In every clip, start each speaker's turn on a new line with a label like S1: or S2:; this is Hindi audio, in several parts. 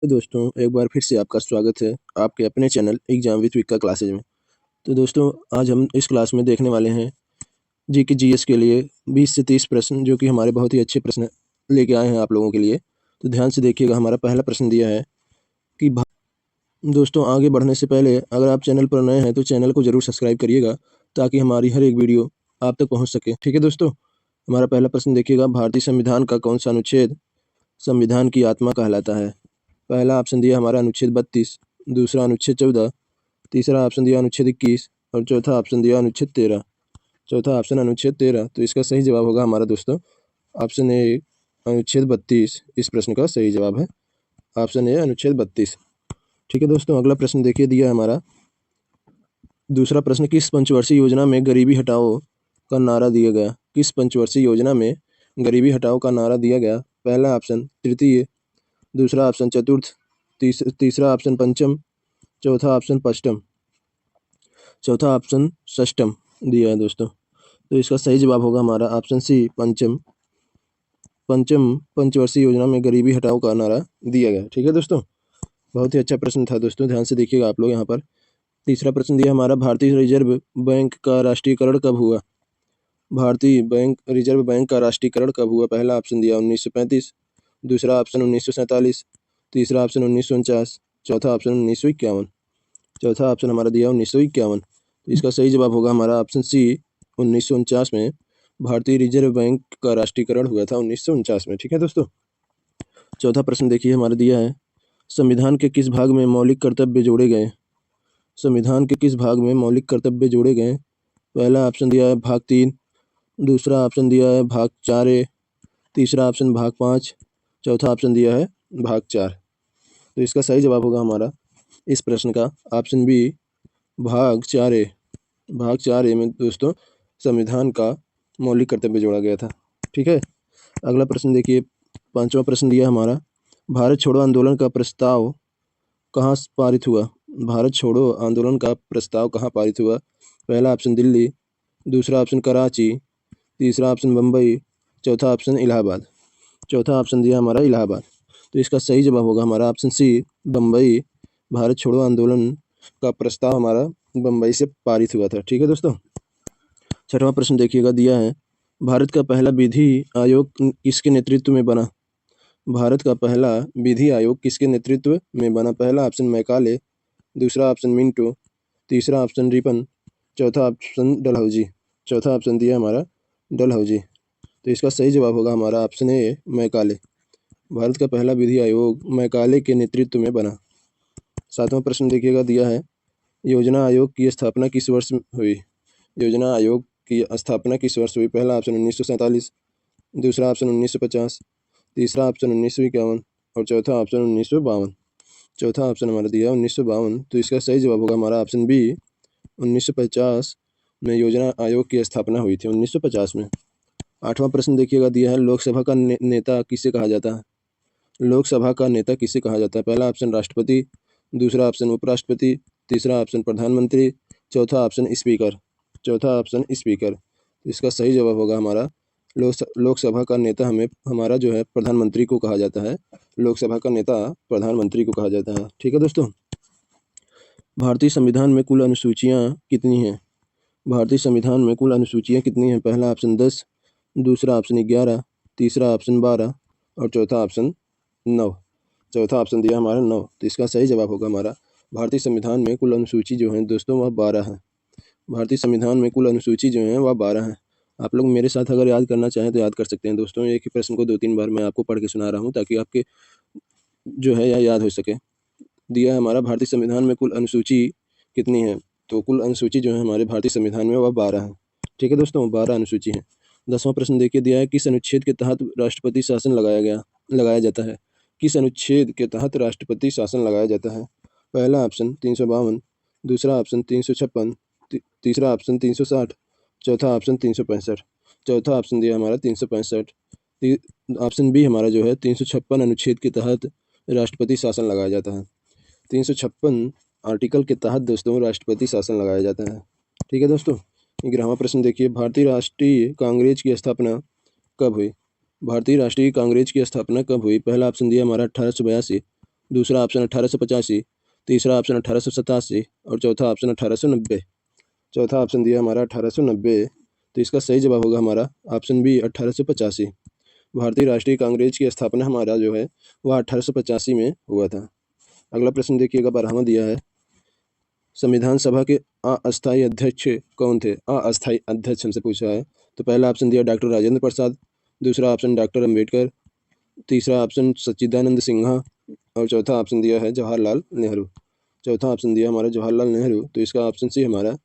S1: तो दोस्तों एक बार फिर से आपका स्वागत है आपके अपने channel exam with Vikka classes में। तो दोस्तों आज हम इस क्लास में देखने वाले हैं जी के जीएस के लिए 20 से 30 प्रश्न, जो कि हमारे बहुत ही अच्छे प्रश्न लेके आए हैं आप लोगों के लिए। तो ध्यान से देखिएगा। हमारा पहला प्रश्न दिया है कि दोस्तों आगे बढ़ने से पहले अगर आप चैनल पर नए हैं तो चैनल को जरूर सब्सक्राइब करिएगा, ताकि हमारी हर एक वीडियो आप तक पहुँच सके। ठीक है दोस्तों, हमारा पहला प्रश्न देखिएगा। भारतीय संविधान का कौन सा अनुच्छेद संविधान की आत्मा कहलाता है? पहला ऑप्शन दिया हमारा अनुच्छेद 32, दूसरा अनुच्छेद 14, तीसरा ऑप्शन दिया अनुच्छेद 21 और चौथा ऑप्शन दिया अनुच्छेद 13। चौथा ऑप्शन अनुच्छेद 13। तो इसका सही जवाब होगा हमारा दोस्तों ऑप्शन ए अनुच्छेद 32। इस प्रश्न का सही जवाब है ऑप्शन ए अनुच्छेद 32। ठीक है दोस्तों, अगला प्रश्न देखिए। दिया है हमारा दूसरा प्रश्न, किस पंचवर्षीय योजना में गरीबी हटाओ का नारा दिया गया? किस पंचवर्षीय योजना में गरीबी हटाओ का नारा दिया गया? पहला ऑप्शन तृतीय, दूसरा ऑप्शन चतुर्थ, तीसरा ऑप्शन पंचम, चौथा ऑप्शन पंचम, चौथा ऑप्शन षष्टम दिया है दोस्तों। तो इसका सही जवाब होगा हमारा ऑप्शन सी पंचम। पंचम पंचवर्षीय योजना में गरीबी हटाओ का नारा दिया गया। ठीक है दोस्तों, बहुत ही अच्छा प्रश्न था दोस्तों, ध्यान से देखिएगा आप लोग। यहाँ पर तीसरा प्रश्न दिया हमारा, भारतीय रिजर्व बैंक का राष्ट्रीयकरण कब हुआ? भारतीय बैंक रिजर्व बैंक का राष्ट्रीयकरण कब हुआ? पहला ऑप्शन दिया 1935, दूसरा ऑप्शन 1947, तीसरा ऑप्शन 1949, चौथा ऑप्शन 1951। चौथा ऑप्शन हमारा दिया 1951। तो इसका सही जवाब होगा हमारा ऑप्शन सी 1949 में भारतीय रिजर्व बैंक का राष्ट्रीयकरण हुआ था 1949 में। ठीक है दोस्तों, चौथा प्रश्न देखिए हमारा दिया है, संविधान के किस भाग में मौलिक कर्तव्य जोड़े गए? संविधान के किस भाग में मौलिक कर्तव्य जोड़े गए? पहला ऑप्शन दिया है भाग 3, दूसरा ऑप्शन दिया है भाग 4A, तीसरा ऑप्शन भाग 5, चौथा ऑप्शन दिया है भाग 4। तो इसका सही जवाब होगा हमारा इस प्रश्न का ऑप्शन बी भाग 4A। भाग 4A में दोस्तों संविधान का मौलिक कर्तव्य जोड़ा गया था। ठीक है, अगला प्रश्न देखिए। पांचवा प्रश्न दिया हमारा, भारत छोड़ो आंदोलन का प्रस्ताव कहाँ पारित हुआ? भारत छोड़ो आंदोलन का प्रस्ताव कहाँ पारित हुआ? पहला ऑप्शन दिल्ली, दूसरा ऑप्शन कराची, तीसरा ऑप्शन बम्बई, चौथा ऑप्शन इलाहाबाद। चौथा ऑप्शन दिया हमारा इलाहाबाद। तो इसका सही जवाब होगा हमारा ऑप्शन सी बम्बई। भारत छोड़ो आंदोलन का प्रस्ताव हमारा बम्बई से पारित हुआ था। ठीक है दोस्तों, छठवां प्रश्न देखिएगा। दिया है, भारत का पहला विधि आयोग किसके नेतृत्व में बना? भारत का पहला विधि आयोग किसके नेतृत्व में बना? पहला ऑप्शन मैकाले, दूसरा ऑप्शन मिंटो, तीसरा ऑप्शन रिपन, चौथा ऑप्शन डलहौजी। चौथा ऑप्शन दिया हमारा डलहौजी। तो इसका सही जवाब होगा हमारा ऑप्शन ए मैकाले। भारत का पहला विधि आयोग मैकाले के नेतृत्व में बना। सातवां प्रश्न देखिएगा। दिया है, योजना आयोग की स्थापना किस वर्ष में हुई? योजना आयोग की स्थापना किस वर्ष हुई? पहला ऑप्शन 1947, दूसरा ऑप्शन 1950, तीसरा ऑप्शन 1951 और चौथा ऑप्शन 1952। चौथा ऑप्शन हमारा दिया 1952। तो इसका सही जवाब होगा हमारा ऑप्शन बी 1950 में योजना आयोग की स्थापना हुई थी, 1950 में। आठवां प्रश्न देखिएगा। दिया है, लोकसभा का नेता किसे कहा जाता है? लोकसभा का नेता किसे कहा जाता है? पहला ऑप्शन राष्ट्रपति, दूसरा ऑप्शन उपराष्ट्रपति, तीसरा ऑप्शन प्रधानमंत्री, चौथा ऑप्शन स्पीकर। चौथा ऑप्शन स्पीकर। इसका सही जवाब होगा हमारा लोकसभा का नेता हमारा जो है प्रधानमंत्री को कहा जाता है। लोकसभा का नेता प्रधानमंत्री को कहा जाता है। ठीक है दोस्तों, भारतीय संविधान में कुल अनुसूचियाँ कितनी हैं? भारतीय संविधान में कुल अनुसूचियाँ कितनी हैं? पहला ऑप्शन 10, दूसरा ऑप्शन 11, तीसरा ऑप्शन 12 और चौथा ऑप्शन 9। चौथा ऑप्शन दिया हमारा 9। तो इसका सही जवाब होगा हमारा भारतीय संविधान में कुल अनुसूची जो है दोस्तों वह 12 है। भारतीय संविधान में कुल अनुसूची जो है वह 12 है। आप लोग मेरे साथ अगर याद करना चाहें तो याद कर सकते हैं दोस्तों। एक ही प्रश्न को 2-3 बार मैं आपको पढ़ के सुना रहा हूँ, ताकि आपके जो है यह याद हो सके। दिया है हमारा, भारतीय संविधान में कुल अनुसूची कितनी है? तो कुल अनुसूची जो है हमारे भारतीय संविधान में वह 12 है। ठीक है दोस्तों, 12 अनुसूची है। 10वां प्रश्न देखिए। दिया है, किस अनुच्छेद के तहत राष्ट्रपति शासन लगाया जाता है? किस अनुच्छेद के तहत राष्ट्रपति शासन लगाया जाता है? पहला ऑप्शन 352, दूसरा ऑप्शन 356, तीसरा ऑप्शन 360, चौथा ऑप्शन 365। चौथा ऑप्शन दिया हमारा 365। ऑप्शन बी हमारा जो है 356 अनुच्छेद के तहत राष्ट्रपति शासन लगाया जाता है। 356 आर्टिकल के तहत दोस्तों राष्ट्रपति शासन लगाया जाता है। ठीक है दोस्तों, 11वां प्रश्न देखिए। भारतीय राष्ट्रीय कांग्रेस की स्थापना कब हुई? भारतीय राष्ट्रीय कांग्रेस की स्थापना कब हुई? पहला ऑप्शन दिया हमारा 1882, दूसरा ऑप्शन 1885, तीसरा ऑप्शन 1887 और चौथा ऑप्शन 1890। चौथा ऑप्शन दिया हमारा 1890, तो इसका सही जवाब होगा हमारा ऑप्शन बी 1885। भारतीय राष्ट्रीय कांग्रेस की स्थापना हमारा जो है वह 1885 में हुआ था। अगला प्रश्न देखिएगा, 12वां दिया है, संविधान सभा के अस्थायी अध्यक्ष कौन थे? अस्थायी अध्यक्ष हमसे पूछा है। तो पहला ऑप्शन दिया डॉक्टर राजेंद्र प्रसाद, दूसरा ऑप्शन डॉक्टर अम्बेडकर, तीसरा ऑप्शन सच्चिदानंद सिन्हा और चौथा ऑप्शन दिया है जवाहरलाल नेहरू। चौथा ऑप्शन दिया हमारा जवाहरलाल नेहरू, तो इसका ऑप्शन सी हमारा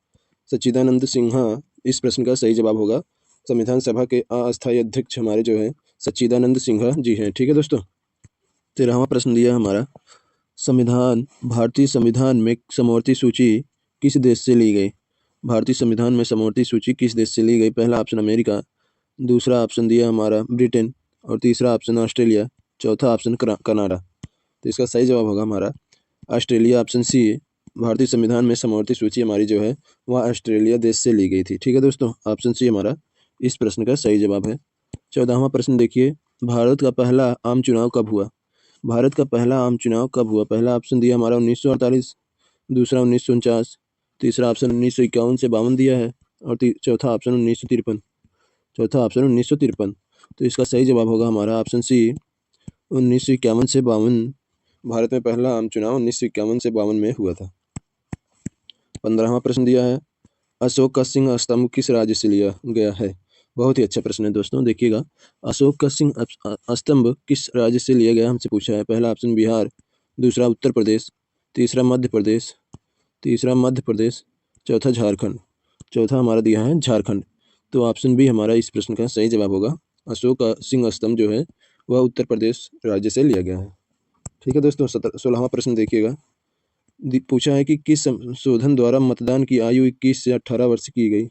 S1: सच्चिदानंद सिन्हा इस प्रश्न का सही जवाब होगा। संविधान सभा के अस्थायी अध्यक्ष हमारे जो है सच्चिदानंद सिन्हा जी हैं। ठीक है दोस्तों। 13वां प्रश्न दिया हमारा, भारतीय संविधान में समवर्ती सूची किस देश से ली गई? भारतीय संविधान में समवर्ती सूची किस देश से ली गई? पहला ऑप्शन अमेरिका, दूसरा ऑप्शन दिया हमारा ब्रिटेन और तीसरा ऑप्शन ऑस्ट्रेलिया, चौथा ऑप्शन कनाडा। तो इसका सही जवाब होगा हमारा ऑस्ट्रेलिया, ऑप्शन सी। भारतीय संविधान में समवर्ती सूची हमारी जो है वह ऑस्ट्रेलिया देश से ली गई थी। ठीक है दोस्तों, ऑप्शन सी हमारा इस प्रश्न का सही जवाब है। 14वां प्रश्न देखिए, भारत का पहला आम चुनाव कब हुआ? भारत का पहला आम चुनाव कब हुआ? पहला ऑप्शन दिया हमारा 1948, दूसरा 1949, तीसरा ऑप्शन 1951 से 52 दिया है और चौथा ऑप्शन 1953। चौथा ऑप्शन 1953, तो इसका सही जवाब होगा हमारा ऑप्शन सी 1951 से 52। भारत में पहला आम चुनाव 1951 से 52 में हुआ था। 15वां प्रश्न दिया है, अशोक का सिंह स्तंभ किस राज्य से लिया गया है? बहुत ही अच्छा प्रश्न है दोस्तों, देखिएगा। अशोक का सिंह स्तंभ किस राज्य से लिया गया हमसे पूछा है। पहला ऑप्शन बिहार, दूसरा उत्तर प्रदेश, तीसरा मध्य प्रदेश, चौथा झारखंड। चौथा हमारा दिया है झारखंड, तो ऑप्शन बी हमारा इस प्रश्न का सही जवाब होगा। अशोक का सिंह स्तंभ जो है वह उत्तर प्रदेश राज्य से लिया गया है। ठीक है दोस्तों। 16वां प्रश्न देखिएगा, पूछा है कि किस संशोधन द्वारा मतदान की आयु 21 से 18 वर्ष की गई?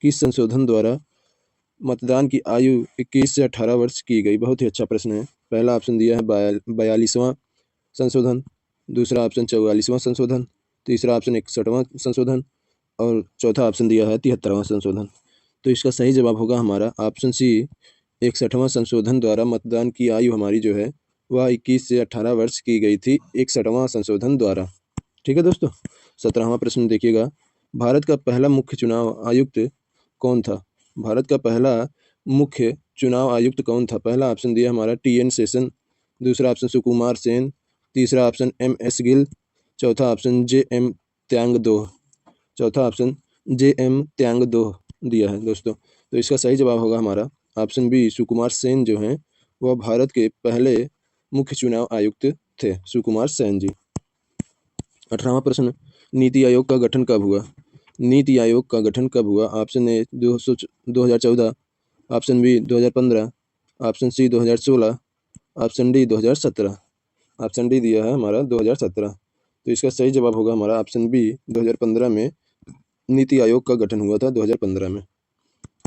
S1: किस संशोधन द्वारा मतदान की आयु 21 से 18 वर्ष की गई? बहुत ही अच्छा प्रश्न है। पहला ऑप्शन दिया है 42वां संशोधन, दूसरा ऑप्शन 44वां संशोधन, तीसरा ऑप्शन 61वां संशोधन और चौथा ऑप्शन दिया है 73वां संशोधन। तो इसका सही जवाब होगा हमारा ऑप्शन सी 61वां संशोधन द्वारा मतदान की आयु हमारी जो है वह 21 से 18 वर्ष की गई थी 61वां संशोधन द्वारा। ठीक है दोस्तों। 17वां प्रश्न देखिएगा, भारत का पहला मुख्य चुनाव आयुक्त कौन था? भारत का पहला मुख्य चुनाव आयुक्त कौन था? पहला ऑप्शन दिया हमारा TN सेशन, दूसरा ऑप्शन सुकुमार सेन, तीसरा ऑप्शन MS गिल, चौथा ऑप्शन JM त्यांगदो, चौथा ऑप्शन JM त्यांगदो दिया है दोस्तों। तो इसका सही जवाब होगा हमारा ऑप्शन बी सुकुमार सेन जो हैं वह भारत के पहले मुख्य चुनाव आयुक्त थे, सुकुमार सेन जी। 18वां प्रश्न, नीति आयोग का गठन कब हुआ? नीति आयोग का गठन कब हुआ? Option A 2014, option B 2015, option C 2016, option D 2017। Option D दिया है हमारा 2017, तो इसका सही जवाब होगा हमारा ऑप्शन बी 2015 में नीति आयोग का गठन हुआ था 2015 में।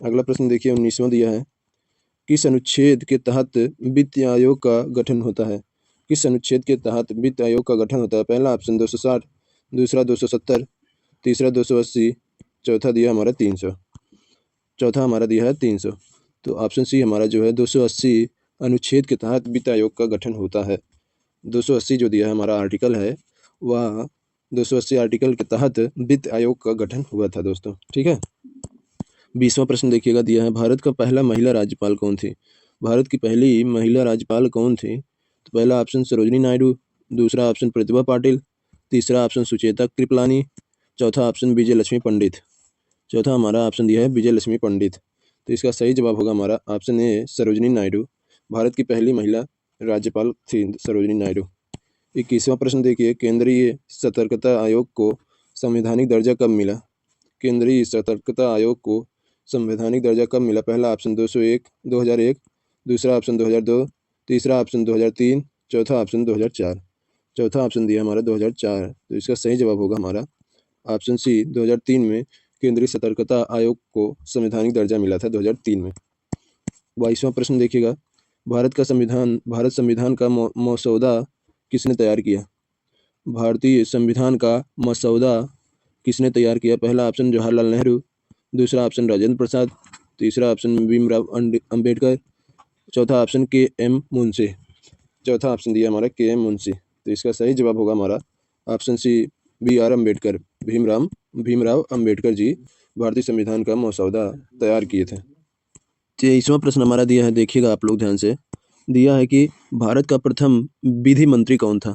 S1: अगला प्रश्न देखिए, 19वां दिया है, किस अनुच्छेद के तहत वित्त आयोग का गठन होता है? किस अनुच्छेद के तहत वित्त आयोग का गठन होता है? पहला ऑप्शन 260, दूसरा 270, तीसरा 280, चौथा दिया हमारा 300। चौथा हमारा दिया है 300, तो ऑप्शन सी हमारा जो है 280 अनुच्छेद के तहत वित्त आयोग का गठन होता है। 280 जो दिया है हमारा आर्टिकल है वह 280 आर्टिकल के तहत वित्त आयोग का गठन हुआ था दोस्तों। ठीक है। 20वां प्रश्न देखिएगा, दिया है, भारत का पहला महिला राज्यपाल कौन थी? भारत की पहली महिला राज्यपाल कौन थी? तो पहला ऑप्शन सरोजिनी नायडू, दूसरा ऑप्शन प्रतिभा पाटिल, तीसरा ऑप्शन सुचेता कृपलानी, चौथा ऑप्शन विजय लक्ष्मी पंडित। चौथा हमारा ऑप्शन दिया है विजय लक्ष्मी पंडित, तो इसका सही जवाब होगा हमारा ऑप्शन ए सरोजिनी नायडू। भारत की पहली महिला राज्यपाल थी सरोजिनी नायडू। 21वां प्रश्न देखिए, केंद्रीय सतर्कता आयोग को संवैधानिक दर्जा कब मिला? केंद्रीय सतर्कता आयोग को संवैधानिक दर्जा कब मिला? पहला ऑप्शन 2001, दूसरा ऑप्शन 2002, तीसरा ऑप्शन 2003, चौथा ऑप्शन 2004। चौथा ऑप्शन दिया हमारा 2004, तो इसका सही जवाब होगा हमारा ऑप्शन सी 2003 में केंद्रीय सतर्कता आयोग को संवैधानिक दर्जा मिला था 2003 में। 22वां प्रश्न देखिएगा, भारत संविधान का मसौदा किसने तैयार किया? भारतीय संविधान का मसौदा किसने तैयार किया? पहला ऑप्शन जवाहरलाल नेहरू, दूसरा ऑप्शन राजेंद्र प्रसाद, तीसरा ऑप्शन भीमराव अंबेडकर, चौथा ऑप्शन KM मुंशी। चौथा ऑप्शन दिया हमारा KM मुंशी। तो इसका सही जवाब होगा हमारा option C, B.R. Ambedkar. Bhimrao Ambedkar ji भारतीय संविधान का मसौदा तैयार किए थे। 23वां प्रश्न हमारा दिया है, देखिएगा आप लोग ध्यान से। दिया है कि भारत का प्रथम विधि मंत्री कौन था?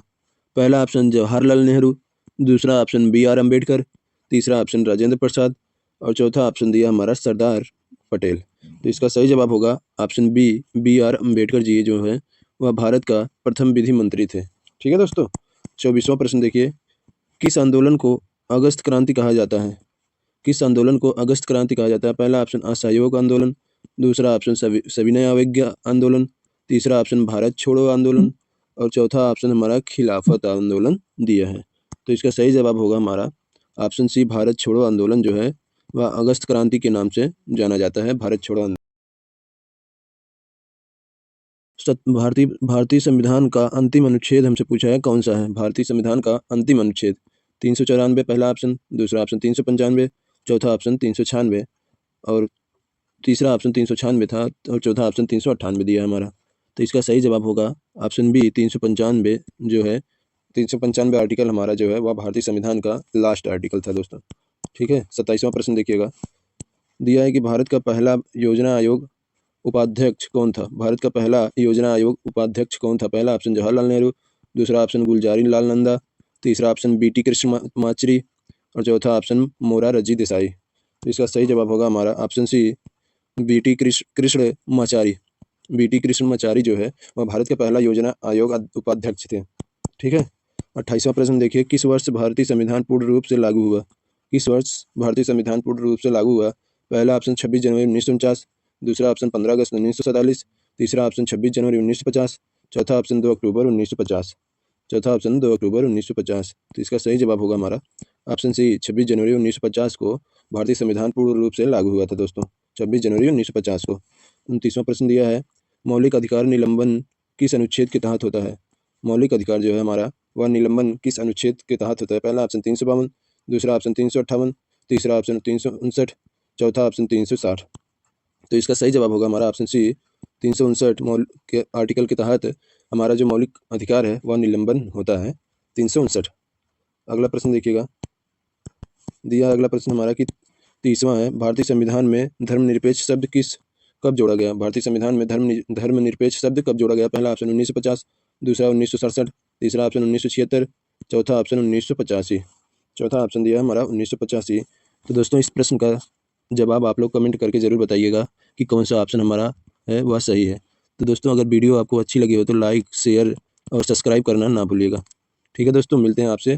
S1: पहला ऑप्शन जवाहरलाल नेहरू, दूसरा ऑप्शन B.R. अम्बेडकर, तीसरा ऑप्शन राजेंद्र प्रसाद और चौथा ऑप्शन दिया हमारा सरदार पटेल। तो इसका सही जवाब होगा option B, B.R. Ambedkar ji जो है वह भारत का प्रथम विधि मंत्री थे। ठीक है दोस्तों। 24वां प्रश्न देखिए, किस आंदोलन को अगस्त क्रांति कहा जाता है? किस आंदोलन को अगस्त क्रांति कहा जाता है? पहला ऑप्शन असहयोग आंदोलन, दूसरा ऑप्शन सविनय अवज्ञा आंदोलन, तीसरा ऑप्शन भारत छोड़ो आंदोलन और चौथा ऑप्शन हमारा खिलाफत आंदोलन दिया है। तो इसका सही जवाब होगा हमारा ऑप्शन सी, भारत छोड़ो आंदोलन जो है वह अगस्त क्रांति के नाम से जाना जाता है, भारत छोड़ो आंदोलन। भारतीय संविधान का अंतिम अनुच्छेद हमसे पूछा है कौन सा है? भारतीय संविधान का अंतिम अनुच्छेद 394 पहला ऑप्शन, दूसरा ऑप्शन 395, चौथा ऑप्शन 396 और तीसरा ऑप्शन 396 था और चौथा ऑप्शन 398 दिया है हमारा। तो इसका सही जवाब होगा ऑप्शन बी, 395 जो है। 395 आर्टिकल हमारा जो है वह भारतीय संविधान का लास्ट आर्टिकल था दोस्तों। ठीक है। 27वां प्रश्न देखिएगा, दिया है कि भारत का पहला योजना आयोग उपाध्यक्ष कौन था? भारत का पहला योजना आयोग उपाध्यक्ष कौन था? पहला ऑप्शन जवाहरलाल नेहरू, दूसरा ऑप्शन गुलजारी लाल नंदा, तीसरा ऑप्शन B.T. कृष्ण माचरी और चौथा ऑप्शन मोरारजी देसाई। तो इसका सही जवाब होगा हमारा option C, B.T. Krishnamachari. B.T. Krishnamachari जो है वह भारत का पहला योजना आयोग उपाध्यक्ष थे। ठीक है। 28वां प्रश्न देखिए, किस वर्ष भारतीय संविधान पूर्ण रूप से लागू हुआ? किस वर्ष भारतीय संविधान पूर्ण रूप से लागू हुआ? पहला ऑप्शन 26 जनवरी 1949, दूसरा ऑप्शन 15 अगस्त 1947, तीसरा ऑप्शन 26 जनवरी 1950, चौथा ऑप्शन 2 अक्टूबर 1950। चौथा ऑप्शन 2 अक्टूबर 1950। तो इसका सही जवाब होगा हमारा ऑप्शन सी, 26 जनवरी 1950 को भारतीय संविधान पूर्ण रूप से लागू हुआ था दोस्तों, 26 जनवरी 1950 को। 29वां प्रश्न दिया है, मौलिक अधिकार निलंबन किस अनुच्छेद के तहत होता है? मौलिक अधिकार जो है हमारा वह निलंबन किस अनुच्छेद के तहत होता है? पहला ऑप्शन 352, दूसरा ऑप्शन 358, तीसरा ऑप्शन 359, चौथा ऑप्शन 360। तो इसका सही जवाब होगा हमारा ऑप्शन सी, 359 के आर्टिकल के तहत हमारा जो मौलिक अधिकार है वह निलंबन होता है 359। अगला प्रश्न देखिएगा, दिया अगला प्रश्न हमारा कि 30वां है, भारतीय संविधान में धर्मनिरपेक्ष शब्द कब जोड़ा गया? भारतीय संविधान में धर्मनिरपेक्ष शब्द कब जोड़ा गया? पहला ऑप्शन 1950, दूसरा 1967, तीसरा ऑप्शन 1976, चौथा ऑप्शन 1985। चौथा ऑप्शन दिया है हमारा 1985। तो दोस्तों इस प्रश्न का जवाब आप लोग कमेंट करके ज़रूर बताइएगा कि कौन सा ऑप्शन हमारा है वह सही है। तो दोस्तों अगर वीडियो आपको अच्छी लगी हो तो लाइक, शेयर और सब्सक्राइब करना ना भूलिएगा। ठीक है दोस्तों, मिलते हैं आपसे